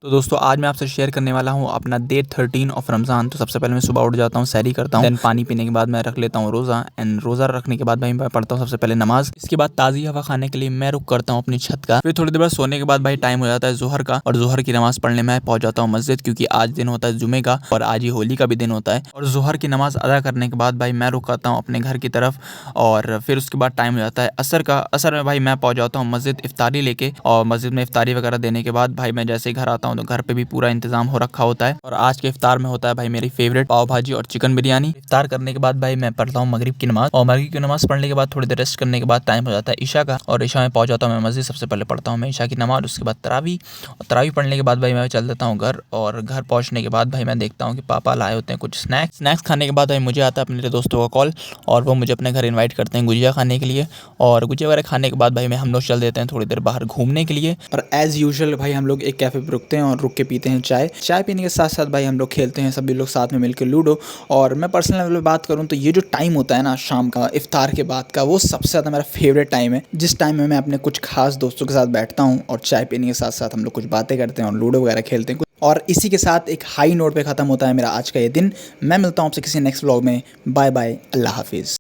तो दोस्तों आज मैं आपसे शेयर करने वाला हूँ अपना डे 13 ऑफ रमज़ान। तो सबसे पहले मैं सुबह उठ जाता हूँ, सैरी करता हूँ, देन पानी पीने के बाद मैं रख लेता हूँ रोज़ा। एंड रोज़ा रखने के बाद भाई मैं पढ़ता हूँ सबसे पहले नमाज़। इसके बाद ताज़ी हवा खाने के लिए मैं रुक करता हूँ अपनी छत का। फिर थोड़ी देर बाद सोने के बाद भाई टाइम हो जाता है ज़ोहर का, और ज़ोहर की नमाज़ पढ़ने मैं पहुँच जाता हूँ मस्जिद, क्योंकि आज दिन होता है जुमे का और आज ही होली का भी दिन होता है। और ज़ोहर की नमाज़ अदा करने के बाद भाई मैं रुक आता हूँ अपने घर की तरफ, और फिर उसके बाद टाइम हो जाता है असर का। असर में भाई मैं पहुँच जाता हूँ मस्जिद इफ्तारी लेके, और मस्जिद में इफ्तारी वगैरह देने के बाद भाई मैं जैसे ही घर आता हूँ तो घर पे भी पूरा इंतजाम हो रखा होता है। और आज के इफ्तार में होता है भाई मेरी फेवरेट पाव भाजी और चिकन बिरयानी। इफ्तार करने के बाद भाई मैं पढ़ता हूँ मगरिब की नमाज, और मगरिब की नमाज पढ़ने के बाद थोड़ी देर रेस्ट करने के बाद टाइम हो जाता है ईशा का, और ईशा में पहुंच जाता हूँ मैं मस्जिद। सबसे पहले पढ़ता हूँ मैं ईशा की नमाज, उसके बाद तरावी, और तरावी पढ़ने के बाद भाई मैं चल देता हूँ घर। और घर पहुँचने के बाद भाई मैं देखता हूँ कि पापा लाए होते हैं कुछ स्नैक्स खाने के बाद भाई मुझे आता है अपने दोस्तों का कॉल, और वो मुझे अपने घर इन्वाइट करते हैं गुजिया खाने के लिए। और गुजिया वगैरह खाने के बाद भाई हम लोग चल देते हैं थोड़ी देर बाहर घूमने के लिए। और एज़ यूजुअल भाई हम लोग एक कैफ़े पे रुकते हैं और रुक के पीते हैं चाय पीने के साथ साथ भाई हम लोग खेलते हैं सभी लोग साथ में मिलकर लूडो। और मैं पर्सनल लेवल पे बात करूँ तो ये जो टाइम होता है ना शाम का इफ्तार के बाद का, वो सबसे ज़्यादा मेरा फेवरेट टाइम है, जिस टाइम में मैं अपने कुछ खास दोस्तों के साथ बैठता हूँ और चाय पीने के साथ साथ हम लोग कुछ बातें करते हैं और लूडो वगैरह खेलते हैं। और इसी के साथ एक हाई नोट पे ख़त्म होता है मेरा आज का ये दिन। मैं मिलता हूँ आपसे किसी नेक्स्ट व्लॉग में। बाय बाय, अल्लाह हाफिज़।